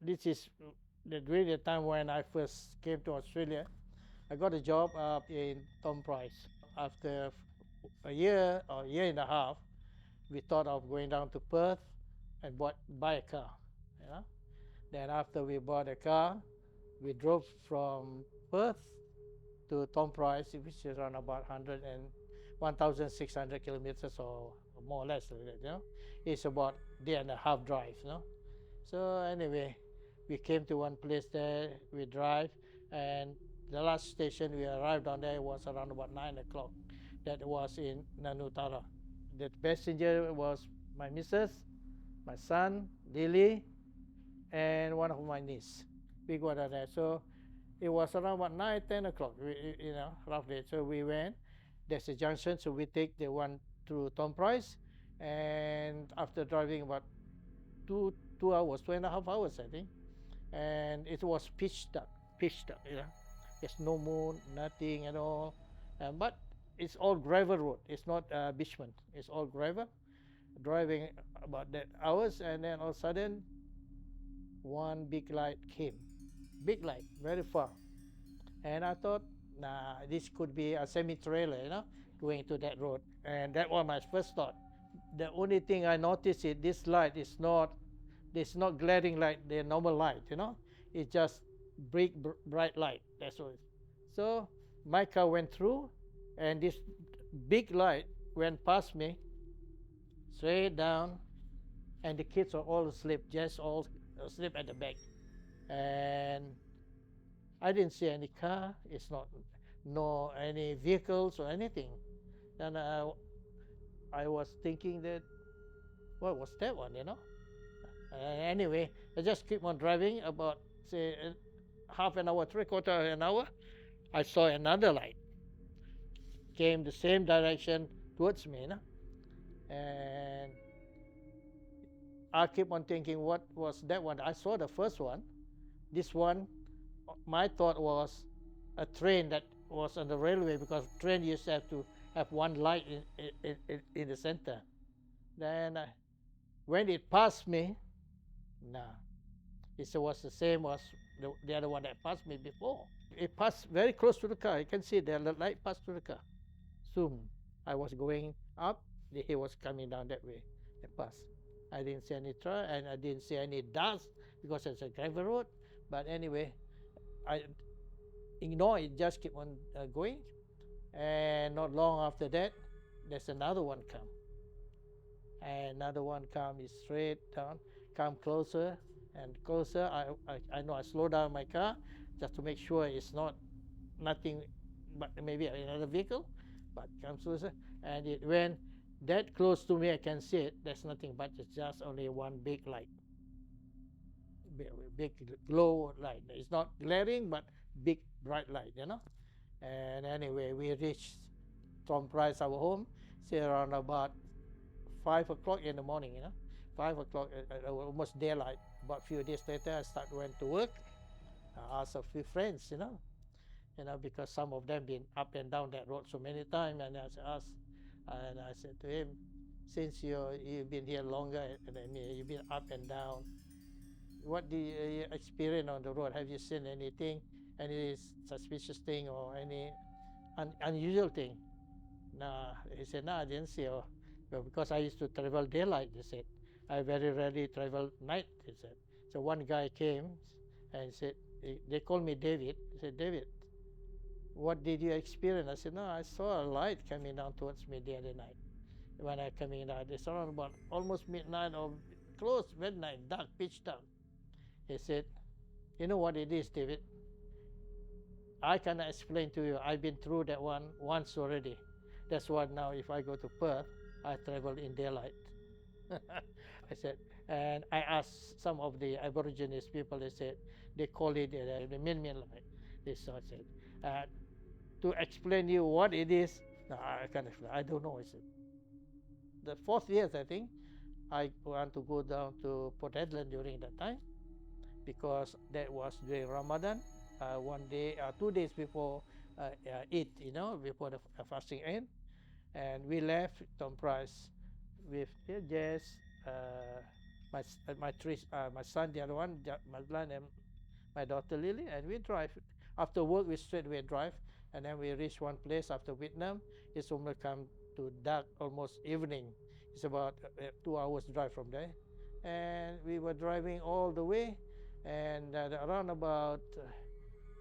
this is during the time when I first came to Australia. I got a job up in Tom Price. After a year or a year and a half, we thought of going down to Perth and buy a car. You know? Then after we bought a car, we drove from Perth to Tom Price, which is around about 1,600 kilometers or more or less. You know, it's about day and a half drive. You know, so anyway, we came to one place there. We drive, and the last station we arrived on there was around about 9 o'clock. That was in Nanutara. The passenger was my missus, my son, Lily, and one of my niece. We got on there. So it was around about 9, 10 o'clock, roughly. So we went. There's a junction, so we take the one to Tom Price. And after driving about 2 hours, 2.5 hours, I think, and it was pitch dark, There's no moon, nothing at all. But it's all gravel road. It's not bitumen. It's all gravel. Driving about that hours, and then all of a sudden, one big light came. Big light, very far. And I thought, nah, this could be a semi-trailer, going to that road. And that was my first thought. The only thing I noticed is this light is not, it's not glaring like the normal light, It's just bright light. That's all. So my car went through, and this big light went past me, straight down, and the kids are all asleep, just all asleep at the back. And I didn't see any car. It's not no any vehicles or anything. And I was thinking that what was that one, Anyway, I just keep on driving about say half an hour, 3/4 an hour. I saw another light came the same direction towards me, and I keep on thinking, what was that one? I saw the first one. This one, my thought was a train that was on the railway, because train used to have one light in the center. Then when it passed me, nah, it was the same as the other one that passed me before. It passed very close to the car. You can see the light passed to the car. Soon, I was going up. He was coming down that way. It passed. I didn't see any truck, and I didn't see any dust because it's a gravel road. But anyway, I ignore it, just keep on going. And not long after that, there's another one come. And another one come is straight down, come closer and closer. I know I slow down my car just to make sure it's not nothing but maybe another vehicle, but comes closer. And it went that close to me, I can see it. There's nothing but it's just only one big light. Big glow light. It's not glaring, but big bright light, And anyway, we reached Tom Price, our home, say around about 5 o'clock in the morning, 5 o'clock, almost daylight. About a few days later, I went to work. I asked a few friends, because some of them been up and down that road so many times, and I said to him, since you've been here longer than me, you've been up and down, what do you experience on the road? Have you seen anything, any suspicious thing or any unusual thing? Nah, he said, no, I didn't see. Well, because I used to travel daylight, he said. I very rarely travel night, he said. So one guy came and said, they called me David. He said, David, what did you experience? I said, no, I saw a light coming down towards me the other night. When I coming down, it's around about almost midnight or close midnight, dark, pitch dark. He said, you know what it is, David? I cannot explain to you. I've been through that one once already. That's why now if I go to Perth, I travel in daylight. I said, and I asked some of the Aborigines people, they said, they call it the Min light. They said, to explain you what it is, no, I can't explain. I don't know. I said, the 4th year, I think, I want to go down to Port Hedland during that time, because that was during Ramadan, 1 day, 2 days before Eid, before the fasting end. And we left Tom Price with just my son, the other one, Mazlan, and my daughter Lily, and we drive. After work, we straight away drive, and then we reach one place after Vietnam. It's almost come to dark, almost evening. It's about 2 hours drive from there, and we were driving all the way, and around about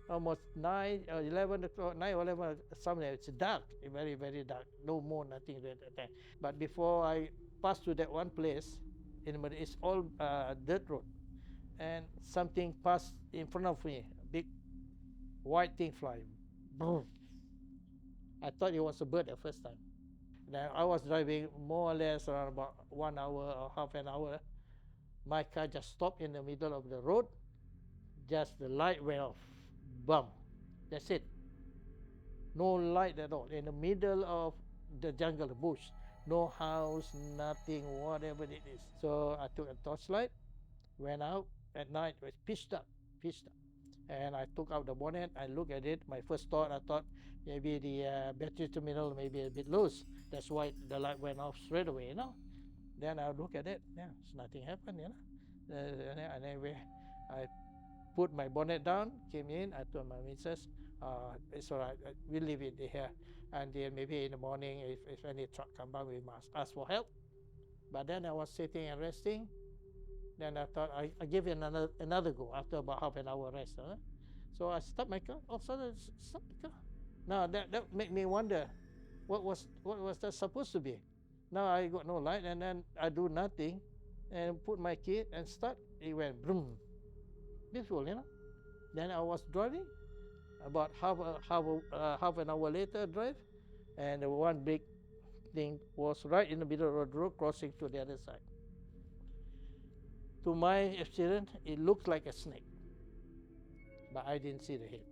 almost 9 or 11 o'clock, 9 or 11, somewhere it's dark, very very dark, no more, nothing there at that time. But before I pass to that one place, it's all dirt road, and something passed in front of me, a big white thing flying. Boom. I thought it was a bird the first time. Then I was driving more or less around about 1 hour or half an hour. My car just stopped in the middle of the road. Just the light went off. Bum. That's it. No light at all. In the middle of the jungle, the bush. No house, nothing, whatever it is. So I took a torchlight, went out at night. It was pitched up, pitched up. And I took out the bonnet. I looked at it. My first thought, I thought maybe the battery terminal may be a bit loose. That's why the light went off straight away, you know. Then I look at it. Yeah, nothing happened, you know. And anyway, I put my bonnet down, came in. I told my missus, it's all right. We leave it here. And then maybe in the morning, if any truck come by, we must ask for help. But then I was sitting and resting. Then I thought I give it another go after about half an hour rest. So I stopped my car. Oh, suddenly stop the car. Now that made me wonder, what was that supposed to be? Now I got no light, and then I do nothing, and put my key and start. It went boom. Beautiful, you know. Then I was driving. About half an hour later, drive, and the one big thing was right in the middle of the road, crossing to the other side. To my experience, it looks like a snake, but I didn't see the head.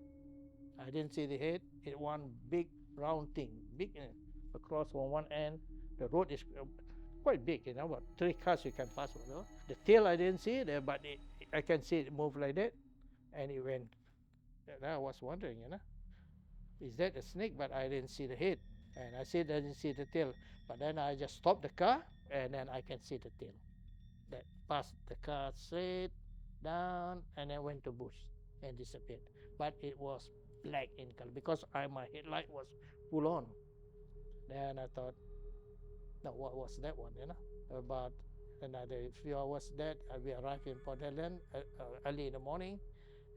I didn't see the head. It one big round thing, big across on one end. The road is quite big, you know, about 3 cars you can pass over. The tail I didn't see there, but I can see it move like that, and it went. And I was wondering, you know, is that a snake? But I didn't see the head, and I said I didn't see the tail. But then I just stopped the car, and then I can see the tail. That passed the car straight down, and then went to bush and disappeared. But it was black in color because my headlight was full on. Then I thought, no, what was that one? You know, about another few hours that we arrived in Port Ellen early in the morning,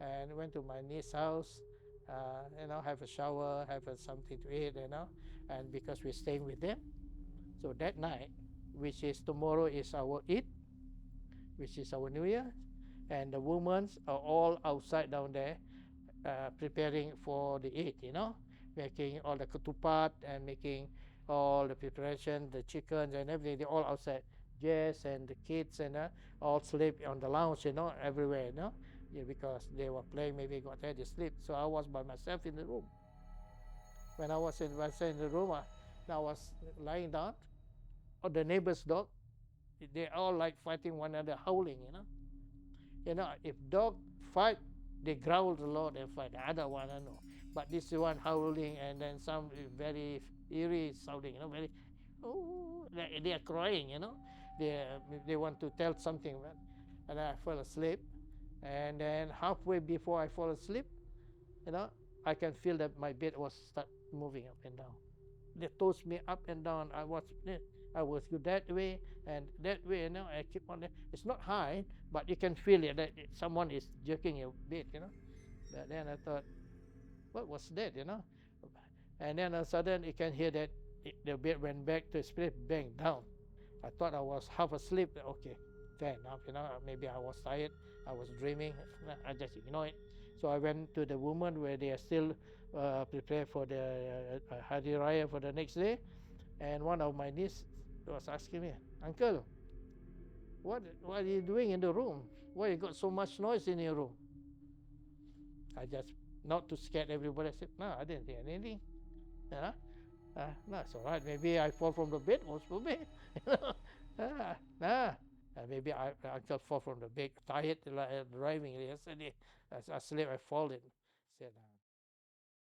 and went to my niece's house. You know, have a shower, have something to eat, you know, and because we're staying with them, so that night, which is tomorrow, is our Eid, which is our New Year, and the women are all outside down there, preparing for the Eid, you know, making all the ketupat and making all the preparation, the chickens and everything. They're all outside. Jess and the kids and all sleep on the lounge, you know, everywhere, you know, yeah, because they were playing, maybe got there to sleep. So I was by myself in the room. When I was in myself in the room, I was lying down. Or the neighbor's dog, they all like fighting one another, howling, you know. You know, if dog fight, they growl a lot and fight. The other one, I know. But this one howling, and then some very eerie sounding, you know, very, oh, they are crying, you know. They want to tell something, right? And I fell asleep. And then halfway before I fall asleep, you know, I can feel that my bed was start moving up and down. They tossed me up and down. I was that way and that way, you know. I keep on. It's not high, but you can feel it that someone is jerking your bed, you know. But then I thought, what was that, you know? And then all of a sudden you can hear that the bed went back to its place, bang down. I thought I was half asleep. Okay, fair enough, you know. Maybe I was tired. I was dreaming. I just ignore it. So I went to the woman where they are still prepared for the Hari Raya for the next day. And one of my niece was asking me, Uncle, what are you doing in the room? Why you got so much noise in your room? I just, not to scare everybody, I said, no, I didn't hear anything. Yeah? No, it's all right. Maybe I fall from the bed, most probably. Maybe Uncle fall from the bed, tired, like, driving yesterday. I sleep, I fall in. Said,